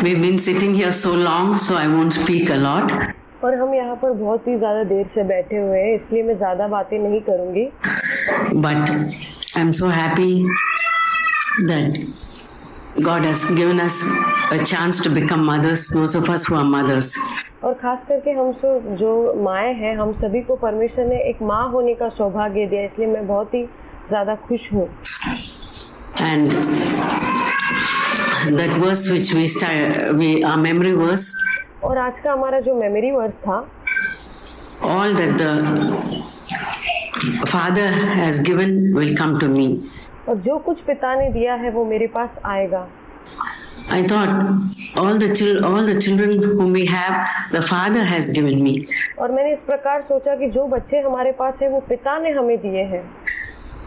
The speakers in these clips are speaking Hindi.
We've been sitting here so long, so I won't speak a lot. और हम यहाँ पर बहुत ही ज़्यादा देर से बैठे हुए हैं, इसलिए मैं ज़्यादा बातें नहीं करूँगी. But I'm so happy that God has given us a chance to become mothers, those of us who are mothers. और खास करके हम सब जो माएँ हैं, हम सभी को परमेश्वर ने एक माँ होने का सौभाग्य दिया, इसलिए मैं बहुत ही ज़्यादा खुश हूँ. And that verse which our memory verse, और आज का हमारा जो मेमोरी वर्स था, all that the Father has given will come to me. और जो कुछ पिता ने दिया है वो मेरे पास आएगा. I thought all the children whom we have, the Father has given me. और मैंने इस प्रकार सोचा कि जो बच्चे हमारे पास है वो पिता ने हमें दिए हैं.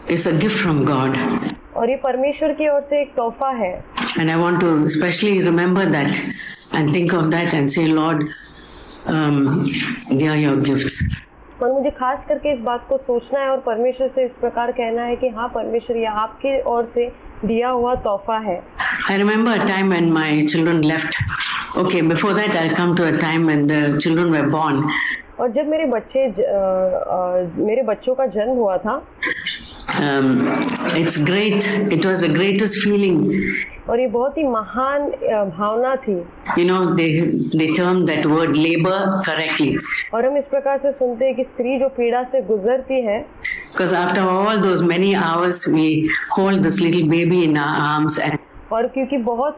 It's a gift from God. और ये परमेश्वर की ओर से एक तोहफा है. And I want to especially remember that and think of that and say, Lord, they are your gifts. और मुझे खास करके इस बात को सोचना है और परमेश्वर से इस प्रकार कहना है कि हाँ परमेश्वर, ये आपकी ओर से दिया हुआ तोहफा है. I remember a time when my children left. Okay, before that I'll come to a time when the children were born. और जब मेरे बच्चों का जन्म हुआ था, it's great. It was the greatest feeling. और ये बहुत ही महान भावना थी. You know, they term that word labor correctly. और हम इस प्रकार से सुनते हैं कि स्त्री जो पीड़ा से गुजरती है, because after all those many hours we hold this little baby in our arms and और क्योंकि बहुत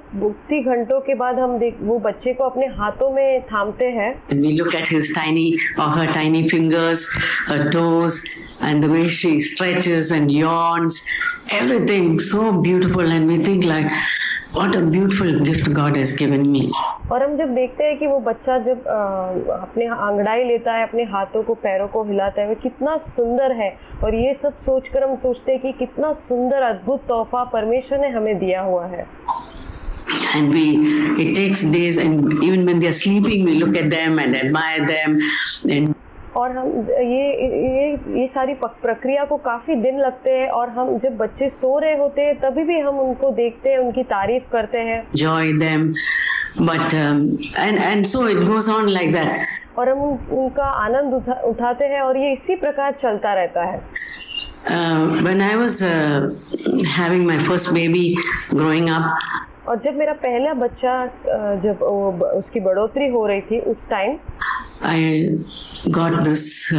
ही घंटों के बाद हम वो बच्चे को अपने हाथों में थामते हैं. we look at his tiny or her tiny fingers, her toes, and the way she stretches and yawns, everything so beautiful, and we think like, what a beautiful gift God has given me. और हम जब देखते हैं कि वो बच्चा जब अपने अंगड़ाई लेता है, अपने हाथों को पैरों को हिलाता है, वो कितना सुंदर है. और ये सब सोचकर हम सोचते हैं कि कितना सुंदर अद्भुत तोहफा परमेश्वर ने हमें दिया हुआ है. And it takes days, and even when they are sleeping, we look at them and admire them. And और हम ये सारी प्रक्रिया को काफी दिन लगते हैं, और हम जब बच्चे सो रहे होते हैं तभी भी हम उनको देखते हैं, उनकी तारीफ करते हैं. Enjoy them, but and so it goes on like that. और हम उनका आनंद उठाते हैं, और ये इसी प्रकार चलता रहता है. When I was having my first baby growing up, और जब मेरा पहला बच्चा जब उसकी बढ़ोतरी हो रही थी, उस time I got this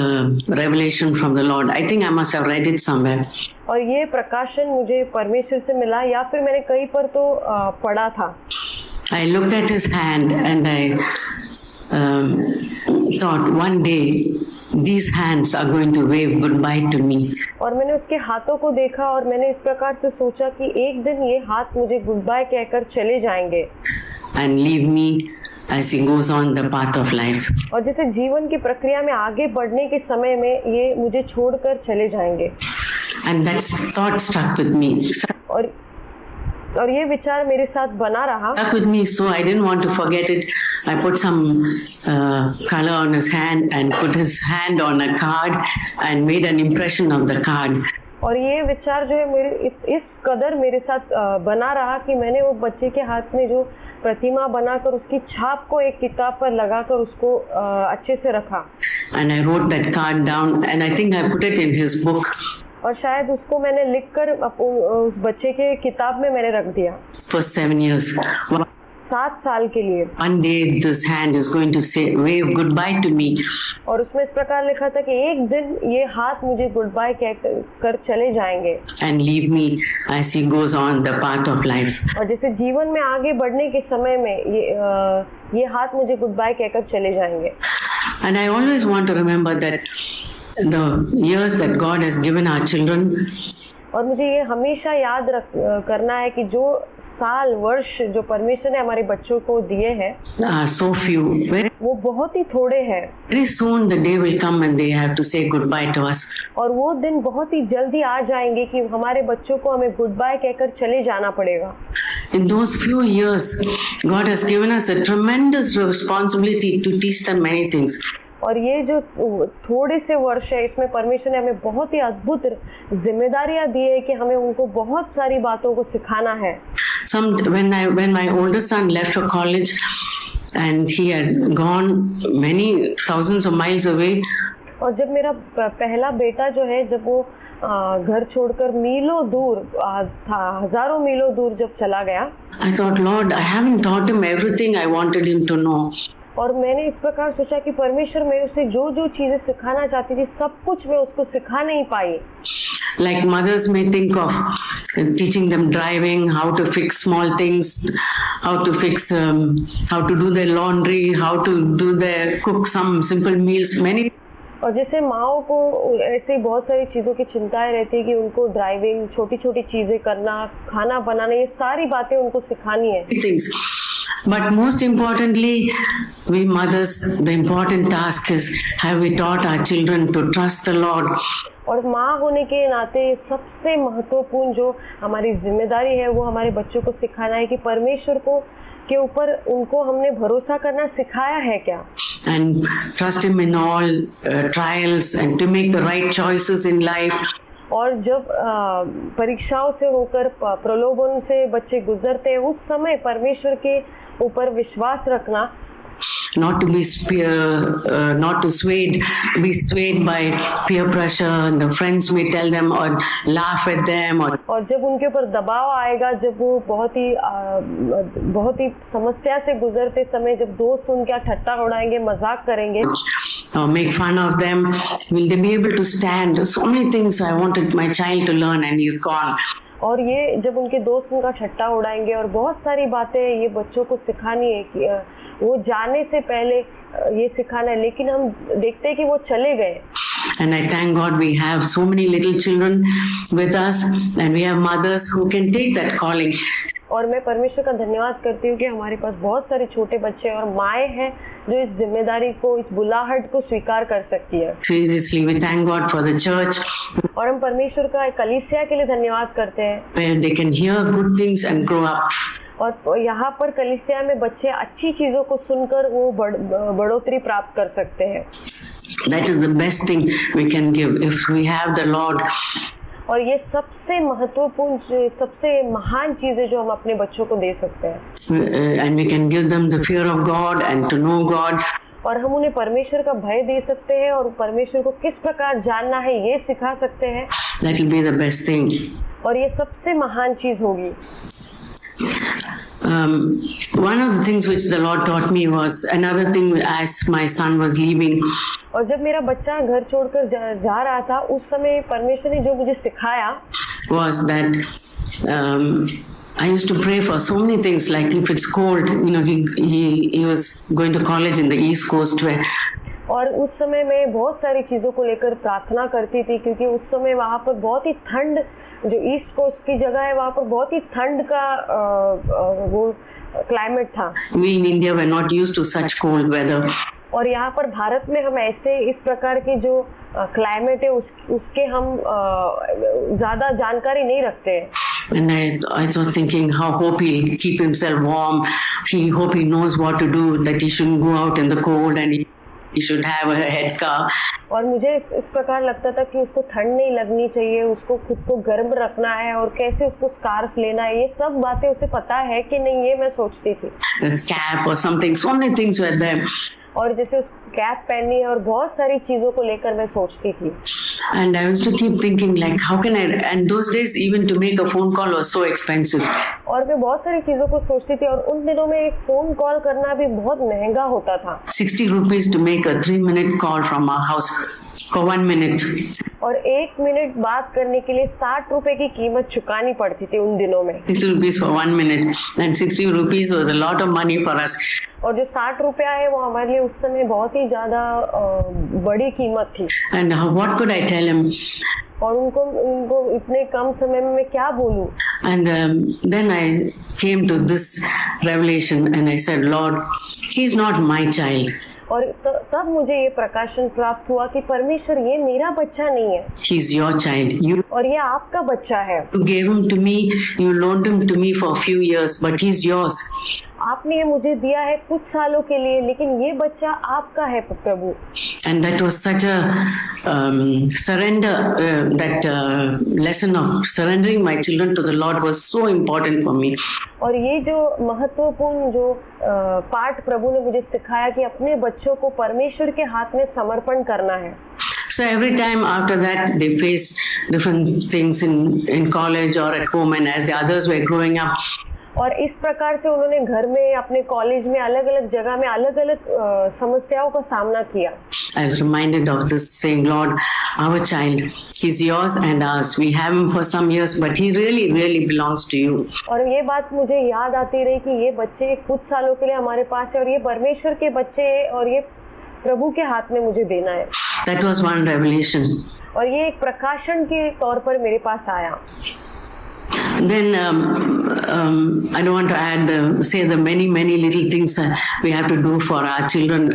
revelation from the Lord. I think I must have read it somewhere. और ये प्रकाशन मुझे परमेश्वर से मिला, या फिर मैंने कहीं पर तो पढ़ा था. I looked at his hand and I thought one day these hands are going to wave goodbye to me. और मैंने उसके हाथों को देखा और मैंने इस प्रकार से सोचा कि एक दिन ये हाथ मुझे गुड बाय कहकर चले जाएंगे. And leave me as he goes on the path of life. और जैसे जीवन की प्रक्रिया में आगे बढ़ने के समय में ये मुझे छोड़कर चले जाएंगे. And that thought stuck with me. और ये विचार मेरे साथ बना रहा. Stuck with me, so I didn't want to forget it. I put some color on his hand and put his hand on a card and made an impression of the card. और ये विचार जो है मेरे इस कदर मेरे साथ बना रहा कि मैंने वो बच्चे के हाथ में जो प्रतिमा बनाकर उसकी छाप को एक किताब पर लगाकर उसको अच्छे से रखा. And I wrote that card down and I think I put it in his book. और शायद उसको मैंने लिखकर उस बच्चे के किताब में मैंने रख दिया. For 7 years. 7 साल के लिए. One day this hand is going to say wave goodbye to me. और उसमें इस प्रकार लिखा था कि एक दिन ये हाथ मुझे गुड बाय कहकर चले जाएंगे. And leave me as he goes on the path of life. और जैसे जीवन में आगे बढ़ने के समय में ये हाथ मुझे गुड बाय कहकर चले जाएंगे. And I always want to remember that the years that God has given our children. और मुझे ये हमेशा याद करना है कि जो साल वर्ष जो परमेश्वर ने हमारे बच्चों को दिए हैं, so few. वो बहुत ही थोड़े हैं. Very soon the day will come when they have to say goodbye to us. और वो दिन बहुत ही जल्दी आ जाएंगे कि हमारे बच्चों को हमें गुड बाय कहकर चले जाना पड़ेगा. In those few years, God has given us a tremendous responsibility to teach them many things. और ये जो थोड़े से वर्ष है, इसमें परमेश्वर ने हमें बहुत ही अद्भुत जिम्मेदारियां दी है कि हमें उनको बहुत सारी बातों को सिखाना है. when my oldest son left for college and he had gone many thousands of miles away, और जब मेरा पहला बेटा जो है, जब वो घर छोड़कर मीलों दूर था, हजारों मीलों दूर जब चला गया, I thought, Lord, I haven't taught him everything I wanted him to know. और मैंने इस प्रकार सोचा कि परमेश्वर, मैं उसे जो जो चीजें सिखाना चाहती थी सब कुछ मैं उसको सिखा नहीं पाई. Like mothers may think of teaching them driving, how to fix small things, how to fix, how to do their laundry, how to cook some simple meals, many. और जैसे माओ को ऐसे बहुत सारी चीज़ों की चिंताएं रहती है कि उनको ड्राइविंग, छोटी छोटी चीज़ें करना, खाना बनाना, ये सारी बातें उनको सिखानी है. Things. But most importantly, we mothers, the important task is, have we taught our children to trust the Lord? और माँ होने के नाते सबसे महत्वपूर्ण जो हमारी जिम्मेदारी है वो हमारे बच्चों को सिखाना है कि परमेश्वर को के ऊपर उनको हमने भरोसा करना सिखाया है क्या. And trust him in all trials and to make the right choices in life. और जब परीक्षाओं से होकर, प्रलोभन से बच्चे गुजरते हैं, उस समय परमेश्वर के ऊपर विश्वास रखना. Not to be swayed by peer pressure, and the friends may tell them or laugh at them. और जब उनके ऊपर दबाव आएगा, जब वो बहुत ही समस्या से गुजरते समय जब दोस्त उनका ठट्टा उड़ाएंगे, मजाक करेंगे, make fun of them, will they be able to stand? So many things I wanted my child to learn and he's gone. और ये जब उनके दोस्त उनका ठट्टा उड़ाएंगे और बहुत सारी बातें ये बच्चों को सिखानी है कि वो जाने से पहले ये सिखाना है, लेकिन हम देखते हैं कि वो चले गए. And I thank God we have so many little children with us and we have mothers who can take that calling. और मैं परमेश्वर का धन्यवाद करती हूँ कि हमारे पास बहुत सारे छोटे बच्चे और माएँ हैं जो इस जिम्मेदारी को, इस बुलाहट को स्वीकार कर सकती है. Seriously, we thank God for the church. और हम परमेश्वर का कलीसिया के लिए धन्यवाद करते हैं. Where they can hear good things and grow up. और यहाँ पर कलीसिया में बच्चे अच्छी चीजों को सुनकर वो बढ़ोतरी प्राप्त कर सकते हैं. That is the best thing we can give if we have the Lord. और ये सबसे महत्वपूर्ण, सबसे महान चीज है जो हम अपने बच्चों को दे सकते हैं. And we can give them the fear of God and to know God. और हम उन्हें परमेश्वर का भय दे सकते हैं और परमेश्वर को किस प्रकार जानना है ये सिखा सकते हैं. That will be the best thing. और ये सबसे महान चीज होगी. One of the things which the Lord taught me was another thing as my son was leaving. और जब मेरा बच्चा घर छोड़कर जा रहा था, उस समय परमेश्वर ने जो मुझे सिखाया was that I used to pray for so many things, like if it's cold, he was going to college in the East Coast where. और उस समय मैं बहुत सारी चीजों को लेकर प्रार्थना करती थी, क्योंकि उस समय वहाँ पर बहुत ही ठंड, जो ईस्ट कोस्ट की जगह है वहाँ पर बहुत ही ठंड का वो क्लाइमेट था. We in India were not used to such cold weather. और यहाँ पर भारत में हम ऐसे इस प्रकार के जो क्लाइमेट है उसके हम ज्यादा जानकारी नहीं रखते. And I was thinking how hope he'll keep himself warm. Hope he knows what to do, that he shouldn't go out in the cold and he should have a headcar. और मुझे इस प्रकार लगता था कि उसको ठंड नहीं लगनी चाहिए, उसको खुद को गर्म रखना है और कैसे उसको स्कार्फ लेना है, ये सब बातें उसे पता है कि नहीं, ये मैं सोचती थी. Cap or something, so many things were there. और जैसे कैप पहननी है और बहुत सारी चीजों को लेकर मैं सोचती थी. And I used to keep thinking like how can I, and those days even to make a phone call was so expensive. और मैं बहुत सारी चीजों को सोचती थी और उन दिनों में एक फोन कॉल करना भी बहुत महंगा होता था. 60 rupees to make a 3-minute call from our house for 1 minute. और 1 मिनट बात करने के लिए 60 रुपए की कीमत चुकानी पड़ती थी उन दिनों में. 60 rupees for 1 minute and 60 rupees was a lot of money for us. और जो 60 रुपया है वो हमारे लिए उस समय बहुत ही ज्यादा बड़ी कीमत थी. And what could I tell him? और उनको इतने कम समय में मैं क्या बोलूं? And then I came to this revelation and I said, Lord, he's not my child. और तब मुझे ये प्रकाशन प्राप्त हुआ कि परमेश्वर, ये मेरा बच्चा नहीं है. He's your child. और ये आपका बच्चा है. You gave him to me, you loaned him to me for a few years, but he's yours. आपने ये मुझे दिया है कुछ सालों के लिए, लेकिन ये बच्चा आपका है प्रभु. And that was such a surrender, lesson of surrendering my children to the Lord was so important for me. और ये जो महत्वपूर्ण जो पाठ प्रभु ने मुझे सिखाया कि अपने बच्चों को परमेश्वर के हाथ में समर्पण करना है. So every time after that, they faced different things in college or at home, and as the others were growing up. और इस प्रकार से उन्होंने घर में, अपने कॉलेज में, अलग अलग जगह में अलग अलग समस्याओं का सामना किया. I was reminded of this, saying, Lord, our child, he's yours and ours. We have him for some years, but he really, really belongs to you. और ये बात मुझे याद आती रही कि ये बच्चे कुछ सालों के लिए हमारे पास है और ये परमेश्वर के बच्चे हैं और ये प्रभु के हाथ में मुझे देना है. That was one revelation. और ये एक प्रकाशन के तौर पर मेरे पास आया. Then I don't want to add, say the many little things we have to do for our children.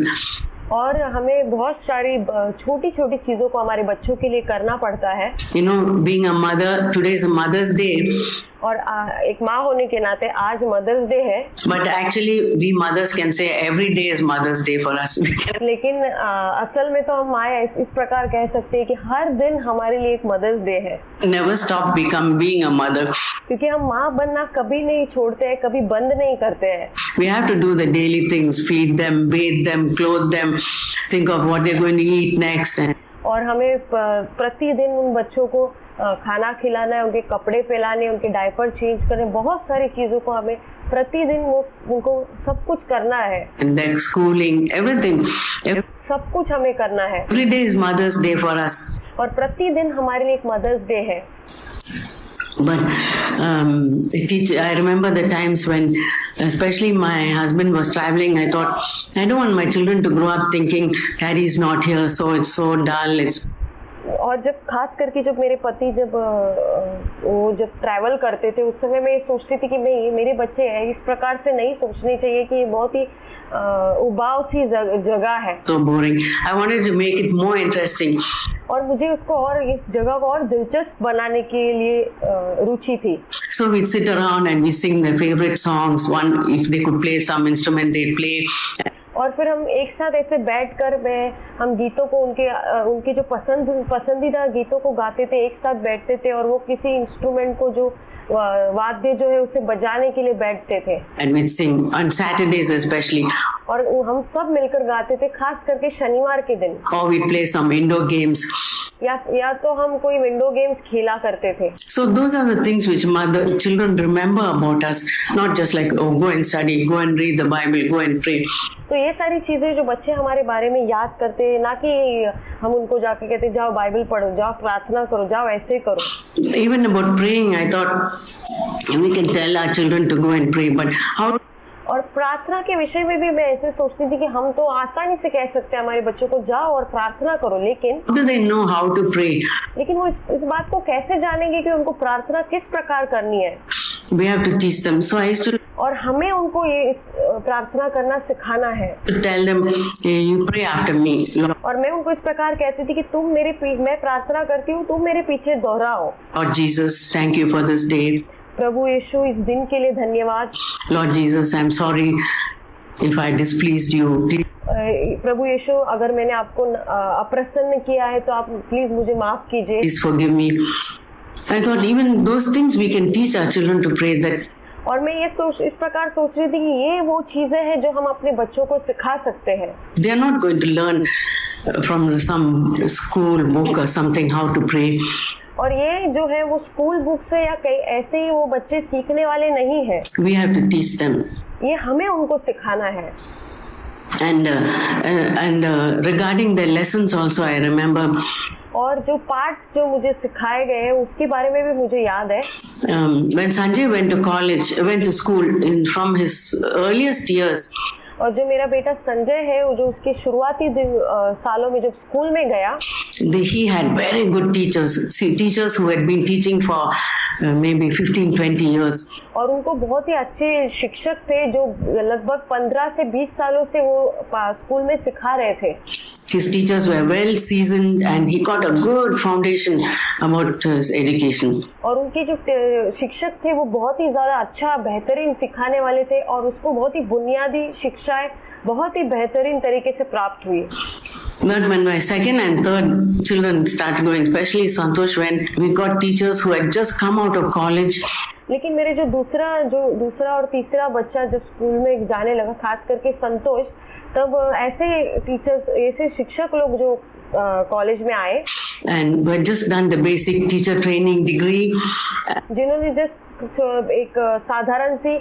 और हमें बहुत सारी छोटी छोटी चीजों को हमारे बच्चों के लिए करना पड़ता है. You know, being a mother, today is a Mother's Day. और एक माँ होने के नाते आज मदर्स डे है. But actually, we mothers can say every day is Mother's Day for us. लेकिन असल में तो हम माँ इस प्रकार कह सकते हैं कि हर दिन हमारे लिए एक मदर्स डे है. Never stop being a mother. क्योंकि हम माँ बनना कभी नहीं छोड़ते हैं, कभी बंद नहीं करते हैं. We have to do the daily things, feed them, bathe them, clothe them, think of what they're going to eat next. और हमें प्रतिदिन उन बच्चों को खाना खिलाना है, उनके कपड़े पहनाने, उनके डायपर चेंज करने, बहुत सारी चीजों को हमें प्रतिदिन उनको सब कुछ करना है. And their schooling, everything. सब कुछ हमें करना है. Every day is Mother's Day for us. और प्रतिदिन हमारे लिए एक मदर्स डे है. But I remember the times when, especially my husband was traveling, I thought, I don't want my children to grow up thinking Daddy's not here, so it's so dull. और जब खास करके जब मेरे पति वो जब ट्रैवल करते थे उस समय मैं ये सोचती थी कि नहीं, मेरे बच्चे हैं, इस प्रकार से नहीं सोचनी चाहिए कि ये बहुत ही उबाऊ सी जगह है. So boring. I wanted to make it more interesting. और मुझे उसको और इस जगह को और दिलचस्प बनाने के लिए रुचि थी. So we'd sit around and we sing their favorite songs. One, if they could play some instrument, they'd play. और फिर हम एक साथ ऐसे बैठकर हम गीतों को उनके जो पसंदीदा गीतों को गाते थे, एक साथ बैठते थे और वो किसी इंस्ट्रूमेंट को जो वाद्य जो है उसे बजाने के लिए बैठते थे. And we'd sing on Saturdays especially. और हम सब मिलकर गाते थे, खास करके शनिवार के दिन. Or we'd play some indoor games. या तो हम कोई विंडो गेम्स खेला करते थे. So those are the things which children remember about us, not just like, oh, go and study, go and read the Bible, go and pray. तो ये सारी चीजें जो बच्चे हमारे बारे में याद करते हैं, ना कि हम उनको जाके कहते जाओ बाइबल पढ़ो, जाओ प्रार्थना करो, जाओ ऐसे करो. Even about praying, I thought we can tell our children to go and pray, but how? और प्रार्थना के विषय में भी मैं ऐसे सोचती थी कि हम तो आसानी से कह सकते हैं हमारे बच्चों को जाओ और प्रार्थना करो, लेकिन do they know how to pray? लेकिन वो इस बात को कैसे जानेंगे कि उनको प्रार्थना किस प्रकार करनी है. We have to teach them. So I used to और हमें उनको ये प्रार्थना करना सिखाना है. to tell them, you pray after me. और मैं उनको इस प्रकार कहती थी कि मैं प्रार्थना करती हूँ, तुम मेरे पीछे दोहराओ. Lord Jesus, thank you for this day. प्रभु यीशु, इस दिन के लिए धन्यवाद. Lord Jesus, I'm sorry if I displeased you. प्रभु यीशु, अगर मैंने आपको अप्रसन्न किया है तो आप प्लीज मुझे माफ कीजिए. Please forgive me. I thought even those things we can teach our children to pray that. और मैं इस प्रकार सोच रही थी कि ये वो चीजें हैं जो हम अपने बच्चों को सिखा सकते हैं. They are not going to learn from some school book or something how to pray. और ये जो है वो स्कूल बुक से या कहीं ऐसे ही वो बच्चे सीखने वाले नहीं है. We have to teach them. ये हमें उनको सिखाना है. And regarding the lessons also, I remember. और जो पाठ जो मुझे सिखाए गए हैं उसके बारे में भी मुझे याद है. When Sanjay went to school from his earliest years. और जो मेरा बेटा संजय है, वो जो उसके शुरुआती सालों में जब स्कूल में गया, he had very good teachers who had been teaching for maybe 15-20 years. और उनको बहुत ही अच्छे शिक्षक थे जो लगभग 15 से 20 सालों से वो स्कूल में सिखा रहे थे. His teachers were well seasoned and he got a good foundation about his education. और उनके जो शिक्षक थे वो बहुत ही ज्यादा अच्छा बेहतरीन सिखाने वाले थे और उसको बहुत ही बुनियादी शिक्षाएं बहुत ही बेहतरीन तरीके से प्राप्त हुई. But when my second and third children started going, especially Santosh, when we got teachers who had just come out of college, लेकिन मेरे जो दूसरा और तीसरा बच्चा जब स्कूल में जाने लगा, खास करके संतोष, तब ऐसे टीचर्स, ऐसे शिक्षक लोग जो कॉलेज में आए and we had just done the basic teacher training degree, जिन्होंने जस्ट एक साधारण सी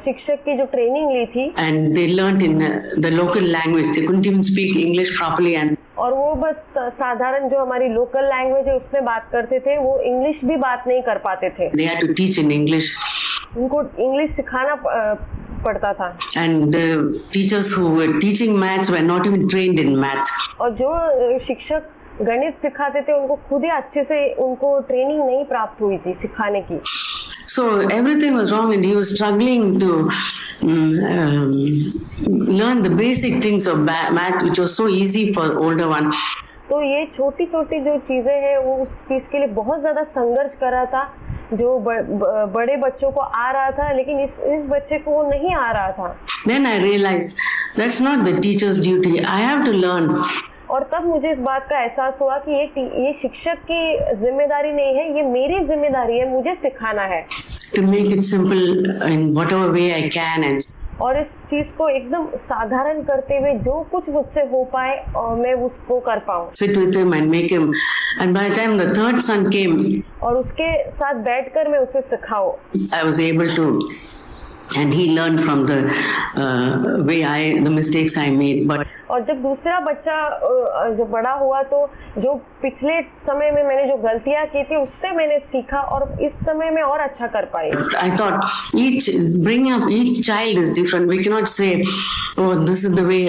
शिक्षक की जो ट्रेनिंग ली थी, and they learned in the local language. They couldn't even speak English properly, and और वो बस साधारण जो हमारी लोकल लैंग्वेज है उसमें बात करते थे, वो इंग्लिश भी बात नहीं कर पाते थे। they had to teach in English. उनको इंग्लिश सिखाना पड़ता था। And the teachers who were teaching maths were not even trained in math. और जो शिक्षक गणित सिखाते थे उनको खुद ही अच्छे से उनको ट्रेनिंग नहीं प्राप्त हुई थी सिखाने की। So everything was wrong, and he was struggling to learn the basic things of math, which was so easy for older one. तो ये छोटी छोटी जो चीजें हैं वो उस चीज के लिए बहुत ज्यादा संघर्ष कर रहा था, जो बड़े बच्चों को आ रहा था, लेकिन इस बच्चे को वो नहीं आ रहा था। Then I realized that's not the teacher's duty. I have to learn. और तब मुझे इस बात का एहसास हुआ कि ये शिक्षक की जिम्मेदारी नहीं है, ये मेरी जिम्मेदारी है, मुझे सिखाना है। To make it simple in whatever way I can, and और इस चीज को एकदम साधारण करते हुए जो कुछ मुझसे हो पाए और मैं उसको कर पाऊँ। sit with him and make him. And by the time the third son came, और उसके साथ बैठकर मैं उसे सिखाऊं। I was able to, and he learned from the the mistakes I made. But और जब दूसरा बच्चा जब बड़ा हुआ तो जो पिछले समय में मैंने जो गलतियां की थी उससे मैंने सीखा और इस समय में और अच्छा कर पाई। I thought bringing up each child is different. We cannot say, oh, this is the way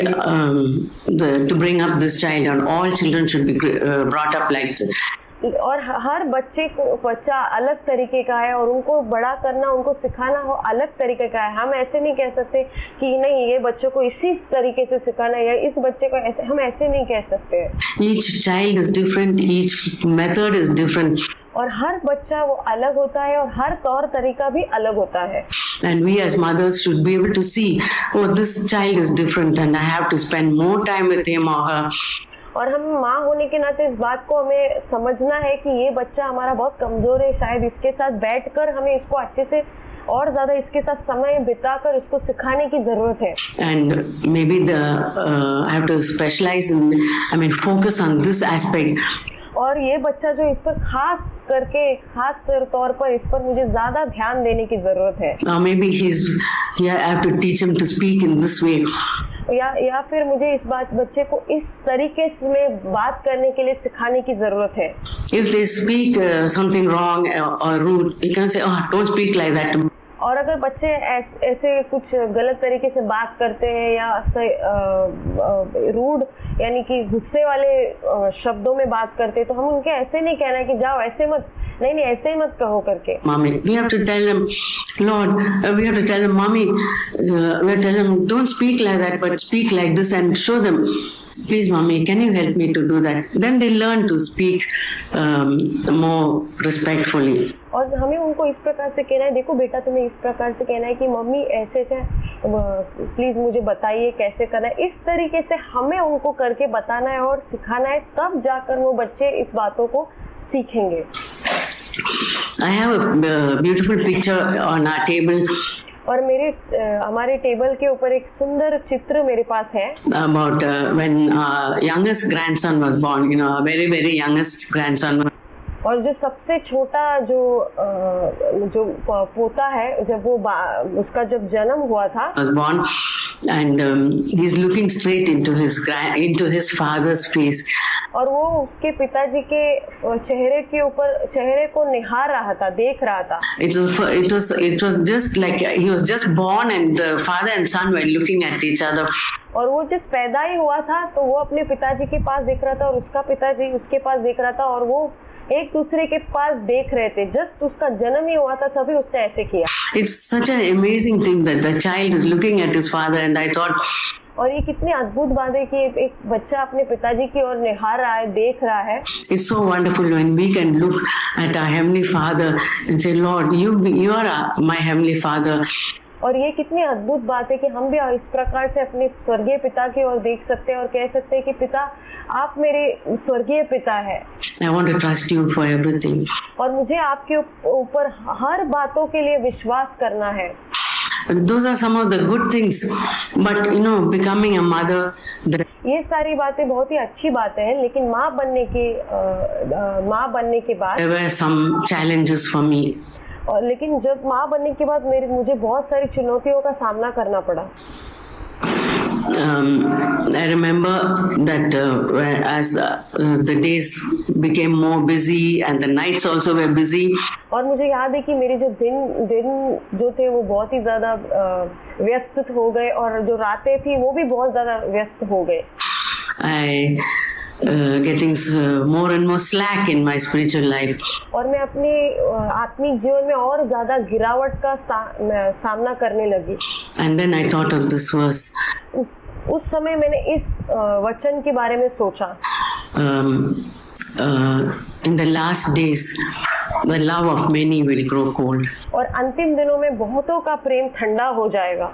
to bring up this child, and all children should be brought up like this. और हर बच्चा अलग तरीके का है और उनको बड़ा करना, उनको सिखाना हो अलग तरीके का है। हम ऐसे नहीं कह सकते कि नहीं ये बच्चों को इसी तरीके से सिखाना है या इस बच्चे को ऐसे, हम ऐसे नहीं कह सकते। Each child is different, each method is different. और हर बच्चा वो अलग होता है और हर तौर तरीका भी अलग होता है। And we as mothers should be able to see, oh, this child is different and I have to spend more time with him or her. और हम माँ होने के नाते इस बात को हमें समझना है कि ये बच्चा हमारा बहुत कमजोर है, शायद इसके साथ बैठकर हमें इसको अच्छे से और ज्यादा इसके साथ समय बिताकर इसको सिखाने की जरूरत है। And maybe I have to specialize in, focus on this aspect. और ये बच्चा जो इस पर खास तौर पर इस पर मुझे ज्यादा ध्यान देने की जरूरत है। Maybe I have to teach him to speak in this way. या फिर मुझे इस बच्चे को इस तरीके में बात करने के लिए सिखाने की जरूरत है। If they speak something wrong or rude, you can say, oh, don't speak like that. और अगर बच्चे ऐसे कुछ गलत तरीके से बात करते हैं या रूड यानी कि गुस्से वाले शब्दों में बात करते हैं तो हम उनके ऐसे नहीं कहना कि जाओ ऐसे मत, नहीं ऐसे ही मत कहो करके। Mommy, we have to tell them, Lord, we have to tell them, Mommy, we have to tell them, don't speak like that, but speak like this, and show them, please, Mommy, can you help me to do that? Then they learn to speak more respectfully. और हमें उनको इस प्रकार से कहना है, देखो बेटा तुम्हें इस प्रकार से कहना है कि मम्मी ऐसे प्लीज मुझे बताइए कैसे करना है। इस तरीके से हमें उनको करके बताना है और सिखाना है, तब जाकर वो बच्चे इस बातों को सीखेंगे। I have a beautiful picture on our table. और हमारे टेबल के ऊपर एक सुंदर चित्र मेरे पास है। About when youngest grandson was born, very very youngest grandson. और जो सबसे छोटा जो पोता है, जब उसका जब जन्म हुआ था, was born, and he's looking straight into his father's face. और वो उसके पिताजी के चेहरे को निहार रहा था, देख रहा था। It was just like he was just born and the father and son were looking at each other. और वो जिस पैदा ही हुआ था तो वो अपने पिताजी के पास देख रहा था और उसका पिताजी उसके पास देख रहा था और वो एक दूसरे के पास देख रहे थे। जस्ट उसका जन्म ही हुआ था तभी उसने ऐसे किया। It's such an amazing thing that the child is looking at his father, and I thought, और ये कितनी अद्भुत बात है कि एक बच्चा अपने पिताजी की ओर निहार रहा है, देख रहा है। It's so wonderful when we can look at our Heavenly Father and say, Lord, you are my Heavenly Father. और ये कितनी अद्भुत बात है कि हम भी इस प्रकार से अपने स्वर्गीय पिता की ओर देख सकते हैं और कह सकते हैं कि पिता आप मेरे स्वर्गीय पिता है। I want to trust you for everything. और मुझे आपके ऊपर हर बातों के लिए विश्वास करना है। Those are some of the good things, but you know, becoming a mother, ये सारी बातें बहुत ही अच्छी बातें हैं, लेकिन माँ बनने के बाद there were some challenges for me. और लेकिन जब माँ बनने के बाद मुझे बहुत सारी चुनौतियों का सामना करना पड़ा। I remember that as the days became more busy and the nights also were busy. और मुझे याद है कि मेरे जो दिन जो थे वो बहुत ही ज़्यादा व्यस्त हो गए और जो रातें थी वो भी बहुत ज़्यादा व्यस्त हो गए। I getting more and more slack in my spiritual life. और मैं अपने आत्मिक जीवन में और ज़्यादा गिरावट का सामना करने लगी। And then I thought of this verse. उस समय मैंने इस वचन के बारे में सोचा। In the last days, the love of many will grow cold. और अंतिम दिनों में बहुतों का प्रेम ठंडा हो जाएगा।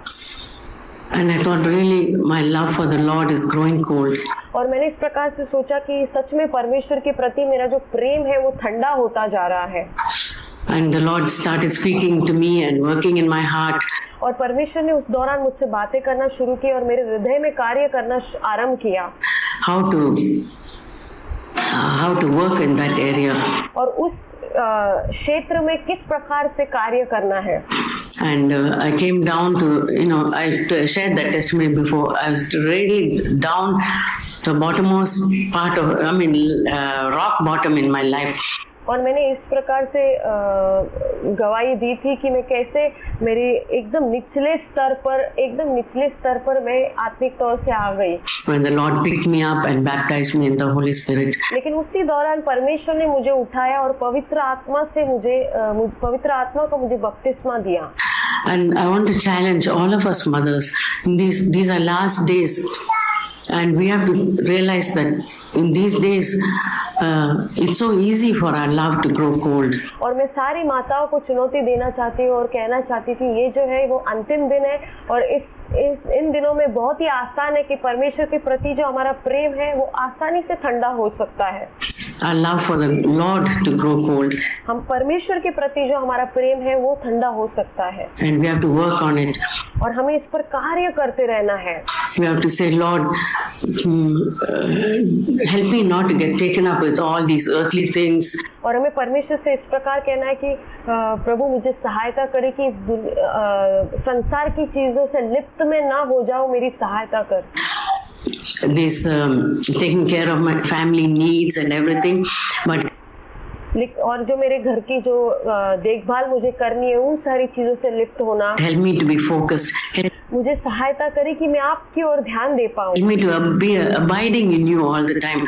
And I thought, really, my love for the Lord is growing cold. और मैंने इस प्रकार से सोचा कि सच में परमेश्वर के प्रति मेरा जो प्रेम है वो ठंडा होता जा रहा है। And the Lord started speaking to me and working in my heart. और परमेश्वर ने उस दौरान मुझसे बातें करना शुरू की और मेरे हृदय में कार्य करना आरंभ किया। How to work in that area. और उस क्षेत्र में किस प्रकार से कार्य करना है। And I came down to, you know, I shared that testimony before. I was really down the bottommost part of, rock bottom in my life. और मैंने इस प्रकार से गवाही दी थी कि मैं कैसे मेरी एकदम निचले स्तर पर मैं आत्मिक तौर से आ गई। When the Lord picked me up and baptized me in the Holy Spirit. लेकिन उसी दौरान परमेश्वर ने मुझे उठाया और पवित्र आत्मा को मुझे बपतिस्मा दिया। And I want to challenge all of us mothers. These are last days, and we have to realize that in these days, it's so easy for our love to grow cold. और मैं सारी माताओं को चुनौती देना चाहती हूँ और कहना चाहती थी ये जो है वो अंतिम दिन है और इन दिनों में बहुत ही आसान है कि परमेश्वर के प्रति जो हमारा प्रेम है वो आसानी से ठंडा हो सकता है। Our love for the Lord to grow cold. हम परमेश्वर के प्रति जो हमारा प्रेम है वो ठंडा हो सकता है। And we have to work on it. और हमें इस पर कार्य करते रहना है। We have to say, Lord, help me not to get taken up with all these earthly things. और हमें परमेश्वर से इस प्रकार कहना है कि प्रभु मुझे सहायता करे कि इस संसार की चीजों से लिप्त में ना हो जाऊं, मेरी सहायता कर। This taking care of my family needs and everything, but और जो मेरे घर की जो देखभाल मुझे करनी है उन सारी चीजों से लिप्त होना। help me to be focused. मुझे सहायता करे कि मैं आपकी ओर ध्यान दे पाऊँ। Help me to be abiding in you all the time.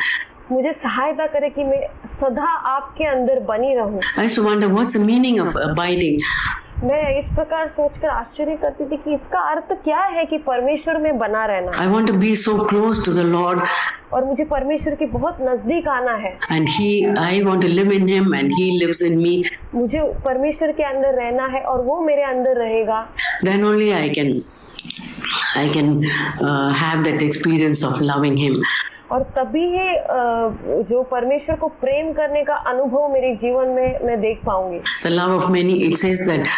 मुझे सहायता करे कि मैं सदा आपके अंदर बनी रहूं। I used to wonder what's the meaning of abiding. मैं इस प्रकार सोचकर आश्चर्य करती थी कि इसका अर्थ क्या है कि परमेश्वर में बना रहना। I want to be so close to the Lord. और मुझे परमेश्वर के बहुत नजदीक आना है। And I want to live in Him and He lives in me. मुझे परमेश्वर के अंदर रहना है और वो मेरे अंदर रहेगा। Then only I can have that experience of loving Him. और तभी ये जो परमेश्वर को प्रेम करने का अनुभव मेरे जीवन में मैं देख पाऊंगी। The love of many, it says that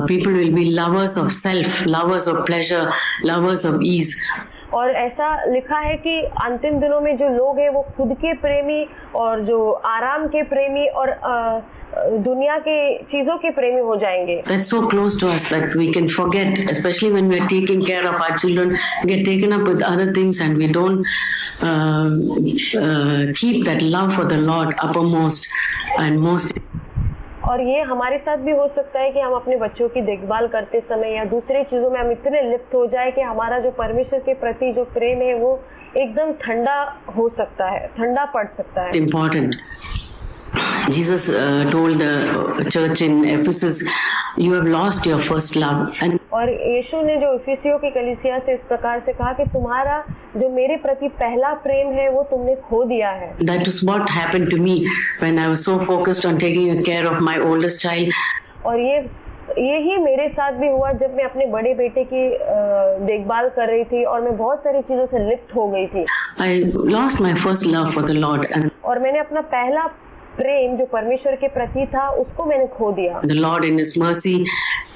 people will be lovers of self, lovers of pleasure, lovers of ease. और ऐसा लिखा है कि अंतिम दिनों में जो लोग हैं वो खुद के प्रेमी और जो आराम के प्रेमी और दुनिया के चीजों के प्रेमी हो जाएंगे। That's so close to us that we can forget, especially when we are taking care of our children, get taken up with other things and we don't keep that love for the Lord uppermost and most. और ये हमारे साथ भी हो सकता है कि हम अपने बच्चों की देखभाल करते समय या दूसरे चीजों में हम इतने लिप्त हो जाए कि हमारा जो परमेश्वर के प्रति जो प्रेम है वो एकदम ठंडा हो सकता है, ठंडा पड़ सकता है। Important. Jesus told the church in Ephesus, you have lost your first love. And और यीशु ने जो इफिसियों की कलीसिया से इस प्रकार से कहा कि तुम्हारा जो मेरे प्रति पहला प्रेम है वो तुमने खो दिया है। That is what happened to me when I was so focused on taking care of my oldest child. और ये यही मेरे साथ भी हुआ जब मैं अपने बड़े बेटे की देखभाल कर रही थी और मैं बहुत सारी चीज़ों से लिप्त हो गई थी। I lost my first love for the Lord, and और मैंने अपना पहला प्रेम जो परमेश्वर के प्रति था उसको मैंने खो दिया। the Lord in His mercy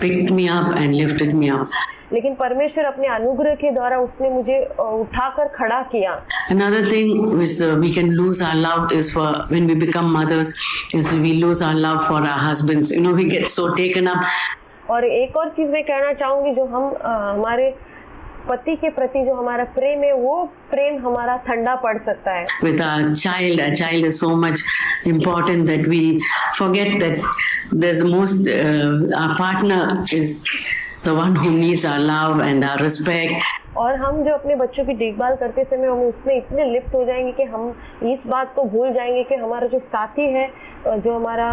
picked me up and lifted me up. लेकिन परमेश्वर अपने अनुग्रह के द्वारा उसने मुझे उठाकर खड़ा किया। Another thing which we can lose our love is for when we become mothers is we lose our love for our husbands. You know, we get so taken up और एक और चीज़ मैं कहना चाहूँगी, जो हम हमारे पति के प्रति जो हमारा प्रेम है वो प्रेम हमारा ठंडा पड़ सकता है। with our child. Our child is so much important that we forget that there's the most, our partner is the one who needs our love and our respect. और हम जो अपने बच्चों की देखभाल करते समय हम उसमें इतने लिप्त हो जाएंगे कि हम इस बात को भूल जाएंगे कि हमारा जो साथी है, जो हमारा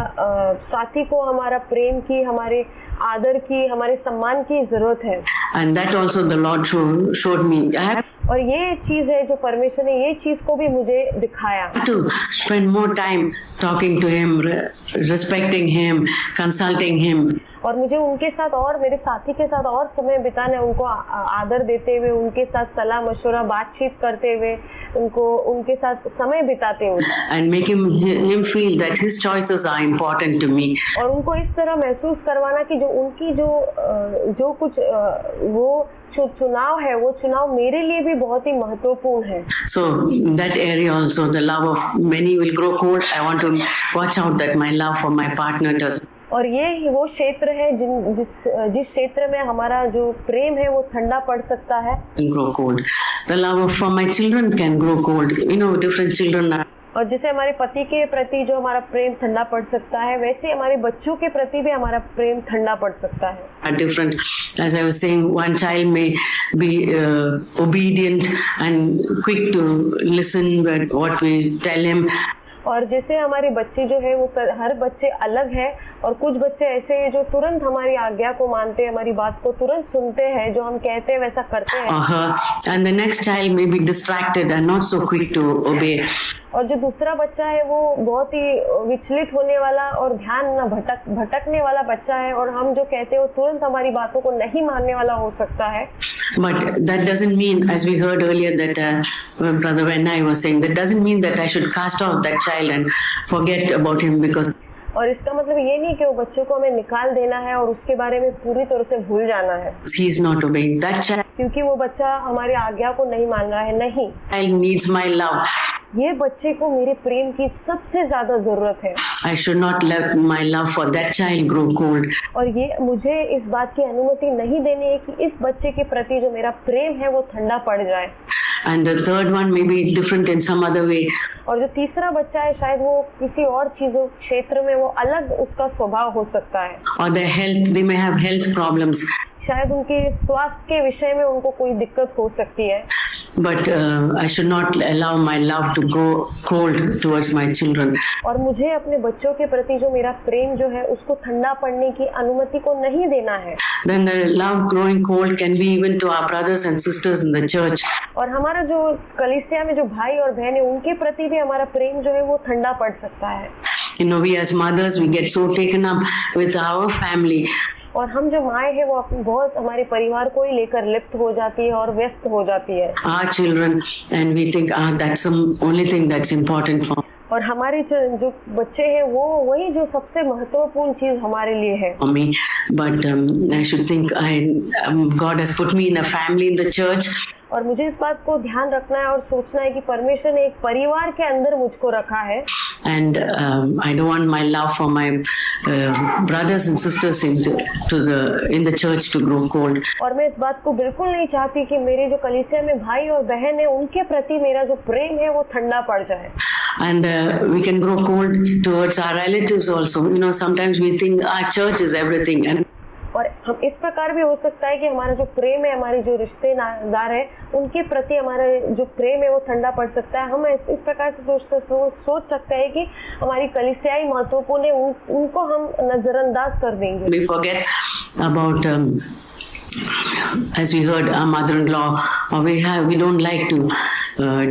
साथी को हमारा प्रेम की, हमारे आदर की, हमारे सम्मान की जरूरत है। And that also the Lord showed me. I have और ये चीज है जो परमेश्वर ने ये चीज को भी मुझे दिखाया। to spend more time talking to Him, respecting Him, consulting Him. और मुझे उनके साथ और मेरे साथी के साथ और समय बिताना, उनको आदर देते हुए, उनके साथ सलाह मशवरा बातचीत करते हुए, उनके साथ समय बिताते हुए, And make him feel that his choices are important to me. और उनको इस तरह महसूस करवाना कि जो उनकी जो कुछ वो चुनाव है, वो चुनाव मेरे लिए भी बहुत ही महत्वपूर्ण है। So that area also, the love of many will grow cold. I want to watch out that my love for my partner does और ये वो क्षेत्र है जिस क्षेत्र में हमारा जो प्रेम है वो ठंडा पड़ सकता है। grow cold. The love for my children can grow cold. You know, different children are और जैसे हमारे पति के प्रति जो हमारा प्रेम ठंडा पड़ सकता है, वैसे हमारे बच्चों के प्रति भी हमारा प्रेम ठंडा पड़ सकता है। different. As I was saying, one child may be obedient and quick to listen what we tell him. और जैसे हमारे बच्चे जो है वो हर बच्चे अलग है, और कुछ बच्चे ऐसे हैं जो तुरंत हमारी आज्ञा को मानते हैं, हमारी बात को तुरंत सुनते हैं, जो हम कहते हैं वैसा करते हैं। And the next child may be distracted and not so quick to obey. और जो दूसरा बच्चा है वो बहुत ही विचलित होने वाला और ध्यान न भटकने वाला बच्चा है, और हम जो कहते हैं वो तुरंत हमारी बातों को नहीं मानने वाला हो सकता है। But that doesn't mean, as we heard earlier, that Brother Venai was saying, that doesn't mean that I should cast out that child and forget about him because. और इसका मतलब ये नहीं कि वो बच्चे को हमें निकाल देना है और उसके बारे में पूरी तरह से भूल जाना है। He is not obeying that child. क्योंकि वो बच्चा हमारी आज्ञा को नहीं मान रहा है। नहीं, Child needs my love. ये बच्चे को मेरे प्रेम की सबसे ज्यादा जरूरत है। I should not let my love for that child grow cold. और ये मुझे इस बात की अनुमति नहीं देनी है कि इस बच्चे के प्रति जो मेरा प्रेम है वो ठंडा पड़ जाए। And the third one may be different in some other way. और जो तीसरा बच्चा है शायद वो किसी और चीजों क्षेत्र में वो अलग उसका स्वभाव हो सकता है। Or their health, they may have health problems. शायद उनके स्वास्थ्य के विषय में उनको कोई दिक्कत हो सकती है। But I should not allow my love to grow cold towards my children. और मुझे अपने बच्चों के प्रति जो मेरा प्रेम जो है उसको ठंडा पड़ने की अनुमति को नहीं देना है। Then the love growing cold can be even to our brothers and sisters in the church. और हमारा जो कलीसिया में जो भाई और बहन है उनके प्रति भी हमारा प्रेम जो है वो ठंडा पड़ सकता है। You know, we as mothers, we get so taken up with our family. और हम जो माए हैं वो बहुत हमारे परिवार को ही लेकर लिप्त हो जाती है और व्यस्त हो जाती है। Our children, and we think, that's the only thing that's important for और हमारे जो बच्चे हैं वो वही जो सबसे महत्वपूर्ण चीज हमारे लिए है। me. But I should think God has put me in a family in the church. और मुझे इस बात को ध्यान रखना है और सोचना है कि परमेश्वर ने एक परिवार के अंदर मुझको रखा है। And I don't want my love for my brothers and sisters in the church to grow cold. और मैं इस बात को बिल्कुल नहीं चाहती कि मेरे जो कलीसिया में भाई और बहन है उनके प्रति मेरा जो प्रेम है वो ठंडा पड़ जाए। And we can grow cold towards our relatives also. You know, sometimes we think our church is everything. And और हम इस प्रकार भी हो सकता है कि हमारा जो प्रेम है, हमारे जो रिश्तेदार है उनके प्रति हमारा जो प्रेम है वो ठंडा पड़ सकता है। हम इस प्रकार से सोच सकते हैं कि हमारी कलीसियाई महत्वपूर्ण है, उनको हम नजरअंदाज कर देंगे। we forget about as we heard our mother-in-law, or we don't like to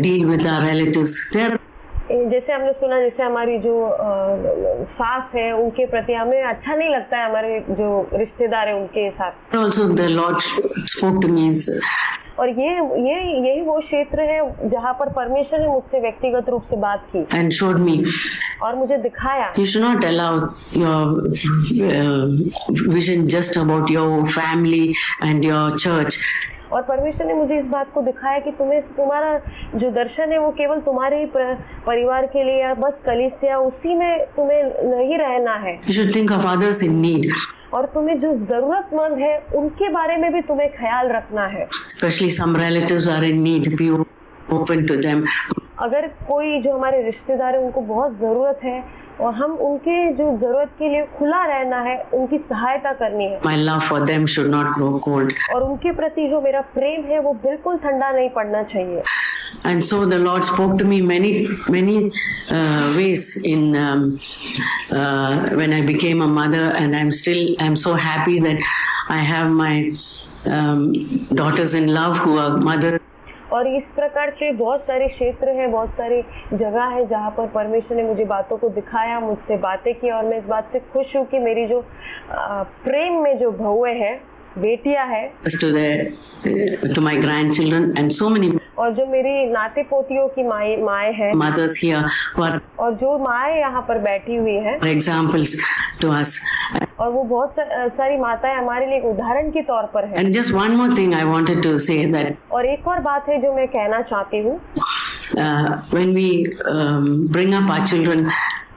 deal with our relatives. जैसे हमने सुना, जैसे हमारी जो सास है उनके प्रति हमें अच्छा नहीं लगता है, हमारे जो रिश्तेदार है उनके साथ। Also, the Lord spoke to me और यही वो क्षेत्र है जहाँ पर परमेश्वर ने मुझसे व्यक्तिगत रूप से बात की and showed me और मुझे दिखाया। you should not allow your vision just about your family and your church. और परमेश्वर ने मुझे इस बात को दिखाया कि तुम्हारा जो दर्शन है वो केवल तुम्हारे ही परिवार के लिए या बस कलीसिया उसी में तुम्हें नहीं रहना है। You should think of others in need. और तुम्हें जो जरूरतमंद है उनके बारे में भी तुम्हें ख्याल रखना है। Especially some relatives are in need. Be open to them. अगर कोई जो हमारे रिश्तेदार है उनको बहुत जरूरत है और हम उनके जो जरूरत के लिए खुला रहना है, उनकी सहायता करनी है। My love for them should not grow cold. और उनके प्रति जो मेरा प्रेम है वो बिल्कुल ठंडा नहीं पड़ना चाहिए। And so the Lord spoke to me many ways in when I became a mother, and I'm so happy that I have my daughters-in-law who are mothers. और इस प्रकार से बहुत सारे क्षेत्र हैं, बहुत सारी जगह है जहाँ पर परमेश्वर ने मुझे बातों को दिखाया, मुझसे बातें की और मैं इस बात से खुश हूँ कि मेरी जो प्रेम में जो बहुएं हैं, बेटियां हैं, to my grandchildren and so many और जो मेरी नाते पोतियों की माएँ हैं, mothers here who are और जो माएँ यहाँ पर बैठी हुई हैं, examples to us. और वो बहुत सारी माताएं हमारे लिए एक उदाहरण के तौर पर है। And just one more thing I wanted to say that और एक और बात है जो मैं कहना चाहती हूँ, when we bring up our children,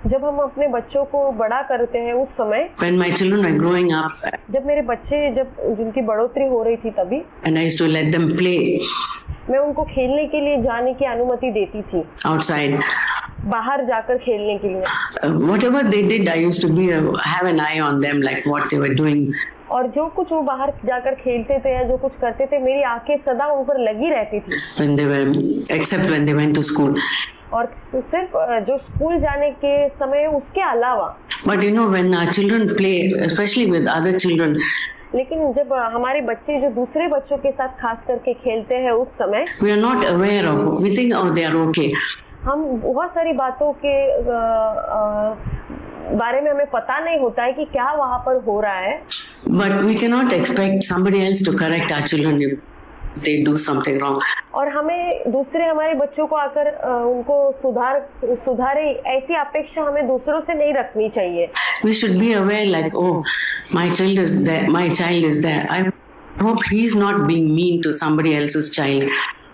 जब हम अपने बच्चों को बड़ा करते हैं उस समय, when my children were growing up, जब मेरे बच्चे जिनकी बढ़ोतरी हो रही थी तभी, and I used to let them play मैं उनको खेलने के लिए जाने की अनुमति देती थी, outside. बाहर जाकर खेलने के लिए। Whatever they did, I used to have an eye on them, like what they were doing. और जो कुछ वो बाहर जाकर खेलते थे या जो कुछ करते थे, मेरी आंखें सदा उन पर लगी रहती थी। Except when they went to school. और सिर्फ जो स्कूल जाने के समय उसके अलावा। But you know, when our children play, especially with other children, लेकिन जब हमारे बच्चे जो दूसरे बच्चों के साथ खास करके खेलते हैं उस समय, we are not aware of. We think, oh, they are okay. हम बहुत सारी बातों के बारे में हमें पता नहीं होता है कि क्या वहाँ पर हो रहा है। But we cannot expect somebody else to correct our children if they do something wrong. और हमें दूसरे हमारे बच्चों को आकर उनको सुधारे ऐसी अपेक्षा हमें दूसरों से नहीं रखनी चाहिए। We should be aware, like, oh, my child is there. I hope he is not being mean to somebody else's child.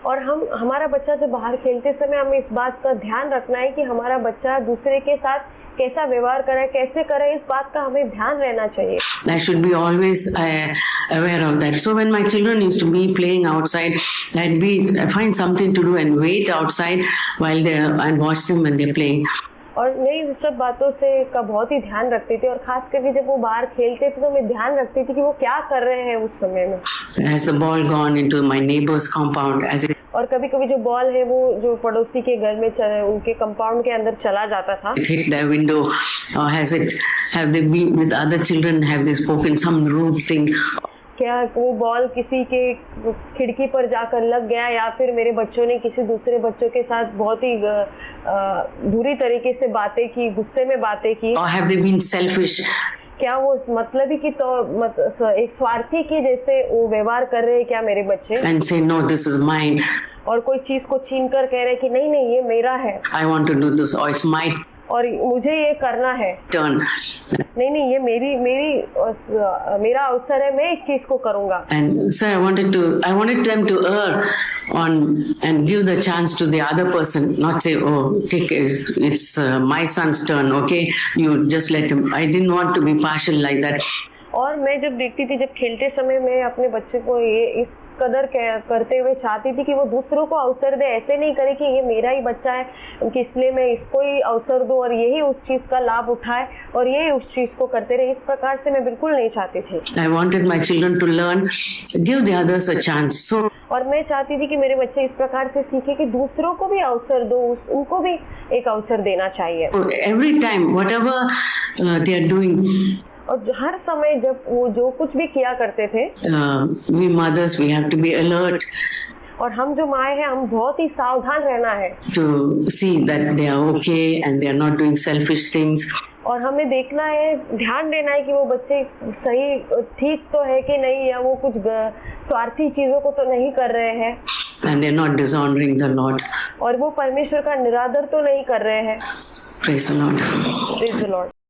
और हमारा बच्चा जब बाहर खेलते समय हमें इस बात का ध्यान रखना है कि हमारा बच्चा दूसरे के साथ कैसा व्यवहार करे, कैसे करे, इस बात का हमें ध्यान रहना चाहिए। I should be always aware of that. So when my children used to be playing outside, I find something to do and wait outside and watch them when they're playing. और मैं इस सब बातों से का बहुत ही ध्यान रखती थी और खास करके जब वो बाहर खेलते थे तो मैं ध्यान रखती थी कि वो क्या कर रहे हैं उस समय में। Has the ball gone into my neighbor's compound? और कभी-कभी जो बॉल है वो जो पड़ोसी के घर में उनके कंपाउंड के अंदर चला जाता था। Hit the window, or have they been with other children? Have they spoken some rude thing? क्या वो बॉल किसी के खिड़की पर जाकर लग गया या फिर मेरे बच्चों ने किसी दूसरे बच्चों के साथ बहुत ही बुरी तरीके से बातें की, गुस्से में बातें की। Or have they been selfish? क्या वो मतलबी की तो एक स्वार्थी की जैसे वो व्यवहार कर रहे हैं क्या मेरे बच्चे? And say, no, this is mine. और कोई चीज को छीन कर कह रहे कि नहीं ये मेरा है। I want to do this, or it's my और मुझे ये करना है। turn. नहीं ये मेरा अवसर है, मैं इस चीज को करूंगा। And so I wanted them to err on and give the chance to the other person, not say, oh, it's my son's turn, okay? You just let him. I didn't want to be partial like that. और मैं जब देखती थी, जब खेलते समय मैं अपने बच्चे को ये इस कदर करते हुए चाहती थी कि वो दूसरों को अवसर दे, ऐसे नहीं करे कि ये मेरा ही बच्चा है इसलिए मैं इसको ही अवसर दूं और यही उस चीज का लाभ उठाए और यही उस चीज को करते रहे। इस प्रकार से मैं बिल्कुल नहीं चाहती थी। I wanted my children to learn, give the others a chance. So और मैं चाहती थी कि मेरे बच्चे इस प्रकार से सीखे कि दूसरों को भी अवसर दो, उनको भी एक अवसर देना चाहिए। every time, whatever they are doing, और हर समय जब वो जो कुछ भी किया करते थे, we mothers, we have to be alert. और हम जो माएँ हैं हम बहुत ही सावधान रहना है to see that they are okay and they are not doing selfish things. और हमें देखना है, ध्यान देना है कि वो बच्चे सही ठीक तो है कि नहीं, या वो कुछ स्वार्थी चीजों को तो नहीं कर रहे हैं And they're not dishonoring the Lord. और वो परमेश्वर का निरादर तो नहीं कर रहे हैं। Praise the Lord. Praise the Lord.